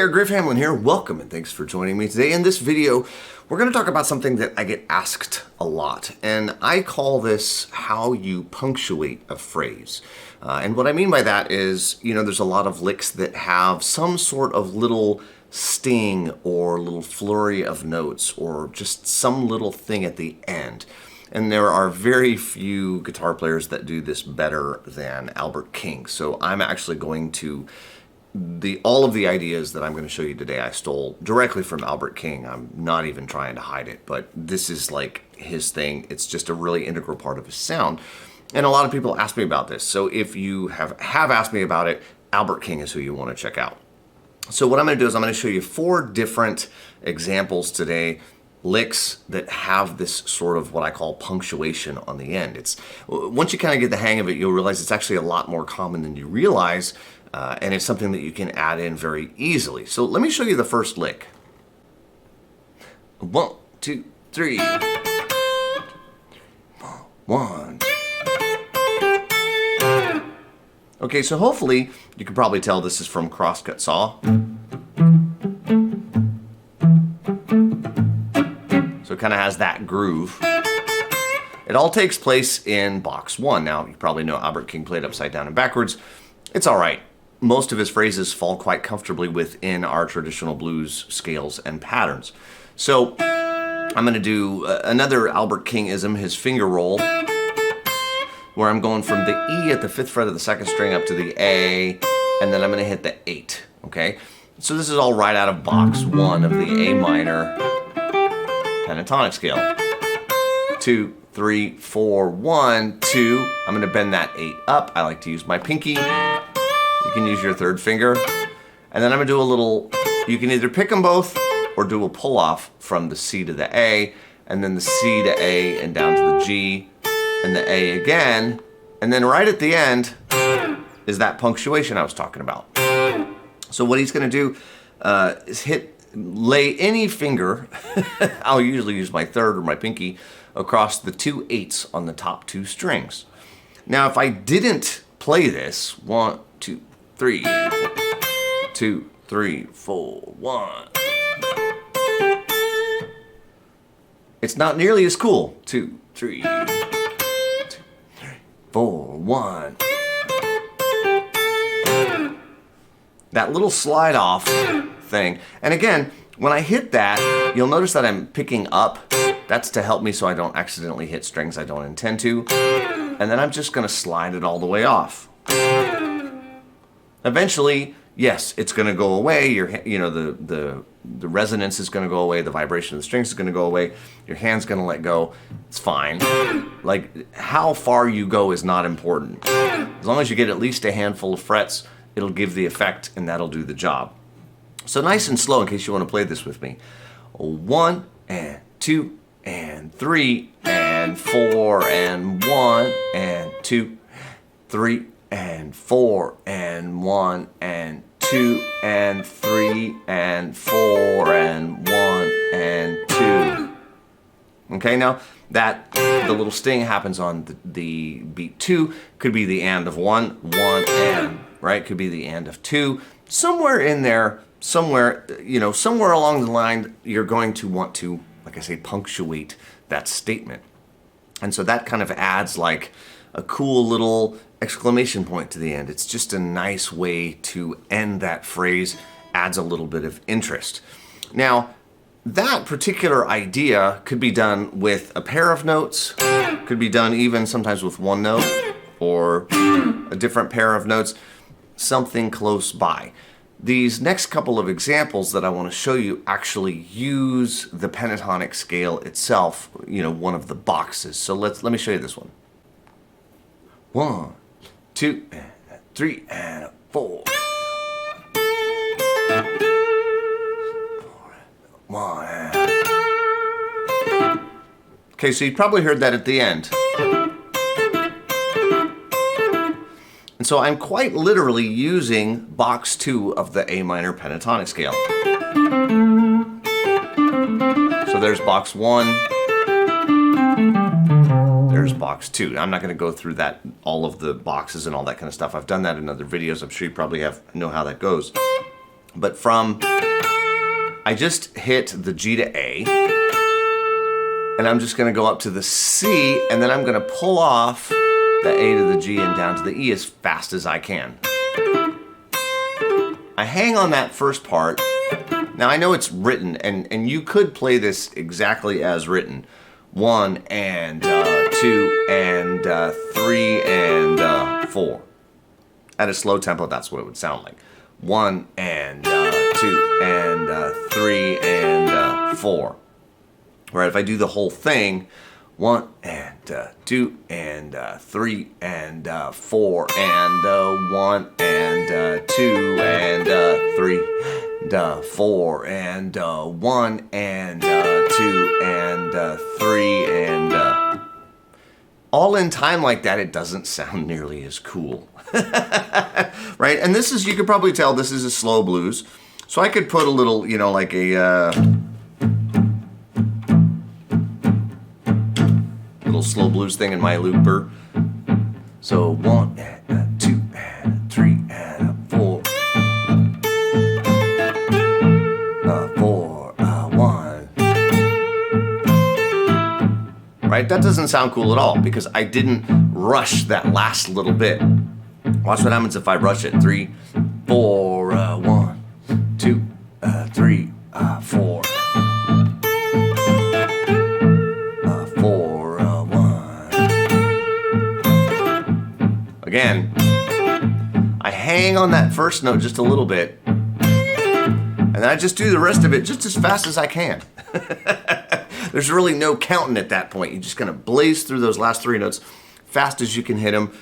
there, Griff Hamlin here. Welcome and thanks for joining me today. In this video, we're going to talk about something that I get asked a lot, and I call this how you punctuate a phrase. And what I mean by that is, there's a lot of licks that have some sort of little sting or little flurry of notes or just some little thing at the end. And there are very few guitar players that do this better than Albert King. So I'm actually going to, all of the ideas that I'm going to show you today, I stole directly from Albert King. I'm not even trying to hide it, but this is like his thing. It's just a really integral part of his sound. And a lot of people ask me about this. So if you have asked me about it, Albert King is who you want to check out. So what I'm going to do is I'm going to show you 4 different examples today, licks that have this sort of what I call punctuation on the end. Once you kind of get the hang of it, you'll realize it's actually a lot more common than you realize, and it's something that you can add in very easily. So let me show you the first lick. 1, 2, 3. 1. Okay, so hopefully you can probably tell this is from Crosscut Saw. So it kind of has that groove. It all takes place in box 1. Now, you probably know Albert King played upside down and backwards. It's all right. Most of his phrases fall quite comfortably within our traditional blues scales and patterns. So I'm going to do another Albert King-ism, his finger roll, where I'm going from the E at the 5th fret of the 2nd string up to the A, and then I'm going to hit the 8, okay? So this is all right out of box 1 of the A minor pentatonic scale. 2, 3, 4, 1, 2. I'm going to bend that 8 up. I like to use my pinky. You can use your 3rd finger. And then I'm going to do a little, you can either pick them both or do a pull off from the C to the A, and then the C to A and down to the G, and the A again. And then right at the end is that punctuation I was talking about. So what he's going to do is lay any finger, I'll usually use my 3rd or my pinky, across the 2 8s on the top 2 strings. Now if I didn't play this, 1, 2, 3, 2, 3, 4, 1, it's not nearly as cool. 2, 3, 4, 1. That little slide off thing. And again, when I hit that, you'll notice that I'm picking up. That's to help me so I don't accidentally hit strings I don't intend to. And then I'm just going to slide it all the way off. Eventually, yes, it's going to go away. The resonance is going to go away. The vibration of the strings is going to go away. Your hand's going to let go. It's fine. Like, how far you go is not important. As long as you get at least a handful of frets, it'll give the effect, and that'll do the job. So nice and slow in case you want to play this with me. 1 and 2 and 3 and 4 and 1 and 2, 3 and 4 and 1 and 2 and 3 and 4 and 1 and 2. Okay, now the little sting happens on the beat 2. Could be the and of 1, 1 and, right? Could be the and of 2. Somewhere in there, somewhere along the line, you're going to want to, like I say, punctuate that statement. And so that kind of adds like a cool little exclamation point to the end. It's just a nice way to end that phrase, adds a little bit of interest. Now, that particular idea could be done with a pair of notes, could be done even sometimes with one note or a different pair of notes, something close by. These next couple of examples that I want to show you actually use the pentatonic scale itself, one of the boxes. So let me show you this one. 1, 2, 3, and 4. 1. Okay, so you probably heard that at the end. And so I'm quite literally using box 2 of the A minor pentatonic scale. So there's box 1, there's box 2. I'm not going to go through all of the boxes and all that kind of stuff. I've done that in other videos. I'm sure you probably know how that goes. But I just hit the G to A, and I'm just going to go up to the C, and then I'm going to pull off the A to the G and down to the E as fast as I can. I hang on that first part. Now I know it's written, and you could play this exactly as written. 1 and 2 and 3 and 4. At a slow tempo, that's what it would sound like. 1 and 2 and 3 and 4. Right? If I do the whole thing, 1 and 2 and 3 and 4 and 1 and 2 and 3 and 4 and 1 and 2 and 3 and all in time like that, it doesn't sound nearly as cool. Right? And this is, you could probably tell this is a slow blues. So I could put a little, you know, like a little slow blues thing in my looper. So 1 and 2 and 3 and 4. 4, 1. Right? That doesn't sound cool at all because I didn't rush that last little bit. Watch what happens if I rush it. 3, 4, 1, 2, 3, 4. 4, 1. Again, I hang on that first note just a little bit, and then I just do the rest of it just as fast as I can. There's really no counting at that point. You just kind of blaze through those last 3 notes fast as you can hit them,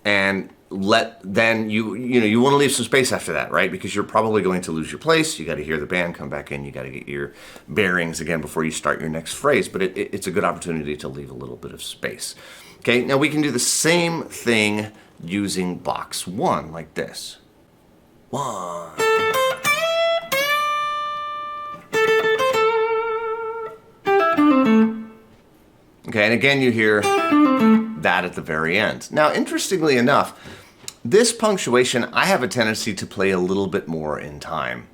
and then you want to leave some space after that, right? Because you're probably going to lose your place. You got to hear the band come back in. You got to get your bearings again before you start your next phrase. But it's a good opportunity to leave a little bit of space. Okay, now we can do the same thing using box 1 like this. 1. Okay, and again you hear that at the very end. Now, interestingly enough, this punctuation, I have a tendency to play a little bit more in time.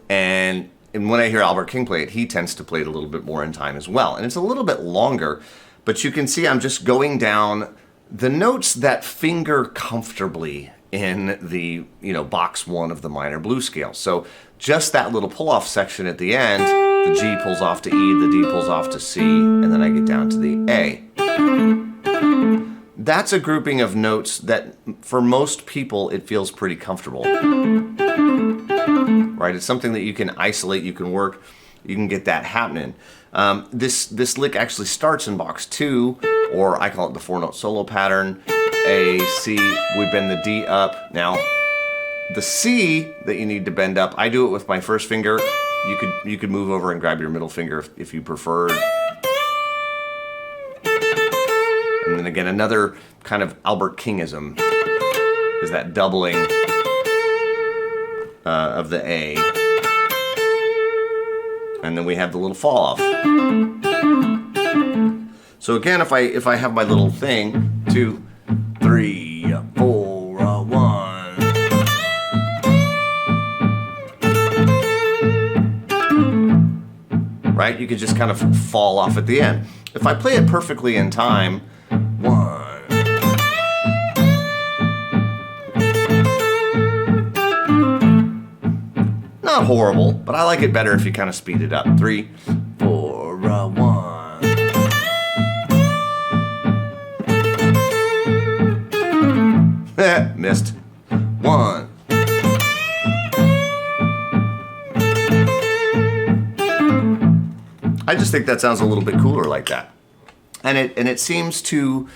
And when I hear Albert King play it, he tends to play it a little bit more in time as well. And it's a little bit longer, but you can see I'm just going down the notes that finger comfortably in the, box 1 of the minor blues scale. So just that little pull-off section at the end, the G pulls off to E, the D pulls off to C, and then I get down to the A. That's a grouping of notes that, for most people, it feels pretty comfortable. Right? It's something that you can isolate, you can work, you can get that happening. This lick actually starts in box 2, or I call it the 4-note solo pattern. A, C, we bend the D up. Now, the C that you need to bend up, I do it with my first finger. You could move over and grab your middle finger if you preferred. And then again, another kind of Albert Kingism is that doubling of the A. And then we have the little fall off. So again, if I have my little thing, 2, 3, 4, 1. Right? You could just kind of fall off at the end. If I play it perfectly in time, 1. Not horrible, but I like it better if you kind of speed it up. 3, 4, 1. Missed. 1. I just think that sounds a little bit cooler like that. And it seems to,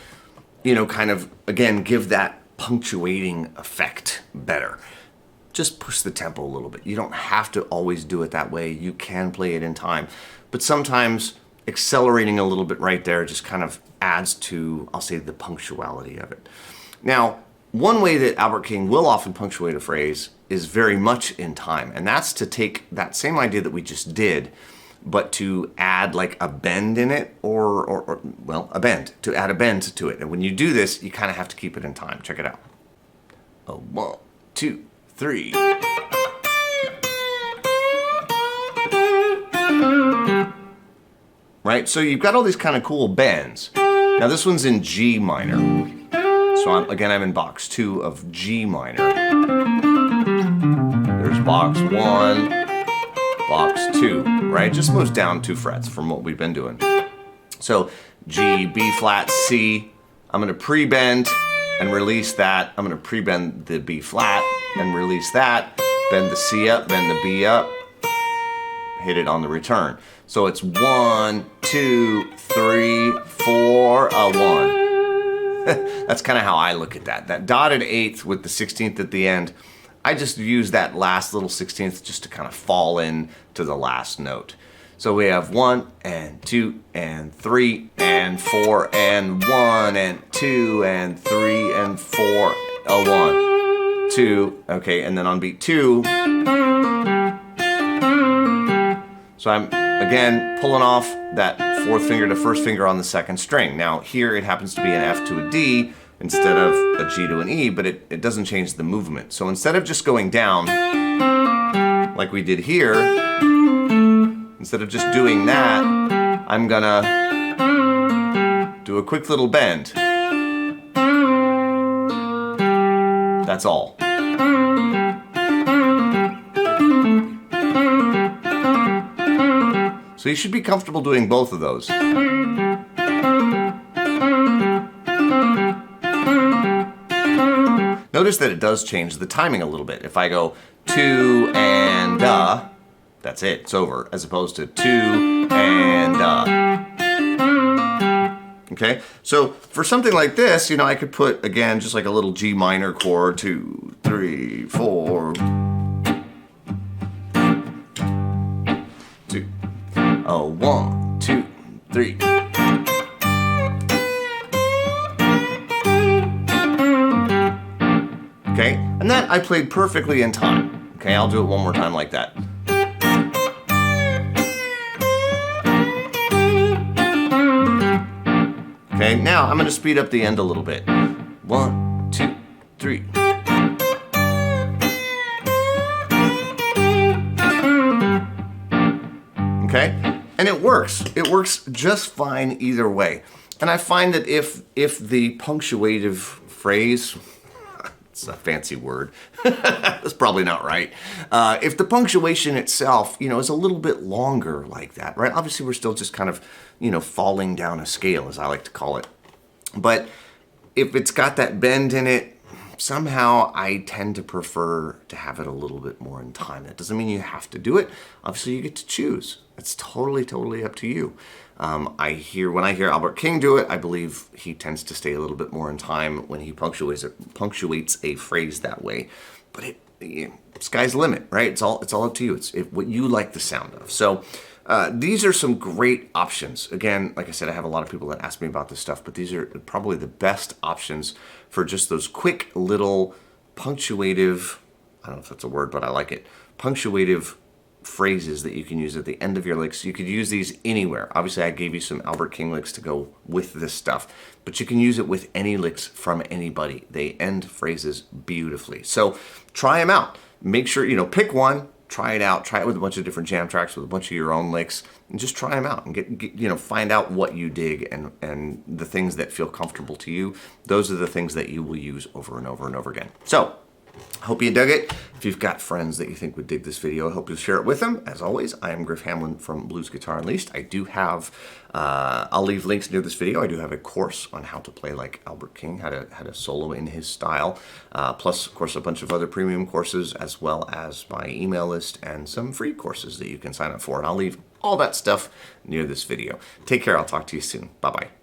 kind of, again, give that punctuating effect better. Just push the tempo a little bit. You don't have to always do it that way. You can play it in time. But sometimes accelerating a little bit right there just kind of adds to, I'll say, the punctuality of it. Now, one way that Albert King will often punctuate a phrase is very much in time. And that's to take that same idea that we just did, but to add like a bend in it, or a bend, to add a bend to it. And when you do this, you kind of have to keep it in time. Check it out. 1, 2, 3. right? So you've got all these kind of cool bends. Now this one's in G minor. So I'm in box 2 of G minor. There's box 1, box 2, right? Just moves down 2 frets from what we've been doing. So G, B flat, C. I'm gonna pre-bend and release that. I'm gonna pre-bend the B flat and release that. Bend the C up, bend the B up. Hit it on the return. So it's 1, 2, 3, 4, 1. That's kind of how I look at that. That dotted 8th with the 16th at the end, I just use that last little 16th just to kind of fall in to the last note. So we have 1 and 2 and 3 and 4 and 1 and 2 and 3 and 4, 1, 2, okay, and then on beat 2, so I'm, again, pulling off that 4th finger to 1st finger on the 2nd string. Now here it happens to be an F to a D instead of a G to an E, but it doesn't change the movement. So instead of just going down like we did here, instead of just doing that, I'm gonna do a quick little bend. That's all. So you should be comfortable doing both of those. Notice that it does change the timing a little bit. If I go 2 and that's it, it's over, as opposed to 2 and Okay, so for something like this, you know, I could put, again, just like a little G minor chord, 2, 3, 4. 2. 1, 2, 3. Okay, and that I played perfectly in time. Okay, I'll do it one more time like that. Okay, now I'm going to speed up the end a little bit. 1, 2, 3. Okay, and it works. It works just fine either way. And I find that if the punctuative phrase, it's a fancy word, that's probably not right. If the punctuation itself, you know, is a little bit longer like that, right? Obviously, we're still just kind of, you know, falling down a scale, as I like to call it. But if it's got that bend in it, somehow I tend to prefer to have it a little bit more in time. That doesn't mean you have to do it. Obviously, you get to choose. It's totally up to you. When I hear Albert King do it, I believe he tends to stay a little bit more in time when he punctuates a phrase that way. But sky's the limit, right? It's all up to you. It's what you like the sound of. So these are some great options. Again, like I said, I have a lot of people that ask me about this stuff, but these are probably the best options for just those quick little punctuative, I don't know if that's a word, but I like it, punctuative phrases that you can use at the end of your licks. You could use these anywhere. Obviously, I gave you some Albert King licks to go with this stuff, but you can use it with any licks from anybody. They end phrases beautifully. So try them out. Make sure, you know, pick one, try it out, try it with a bunch of different jam tracks with a bunch of your own licks, and just try them out and get you know, find out what you dig and the things that feel comfortable to you. Those are the things that you will use over and over and over again. So I hope you dug it. If you've got friends that you think would dig this video, I hope you'll share it with them. As always, I am Griff Hamlin from Blues Guitar Unleashed. I do have, I'll leave links near this video. I do have a course on how to play like Albert King, how to solo in his style, plus, of course, a bunch of other premium courses, as well as my email list and some free courses that you can sign up for. And I'll leave all that stuff near this video. Take care. I'll talk to you soon. Bye-bye.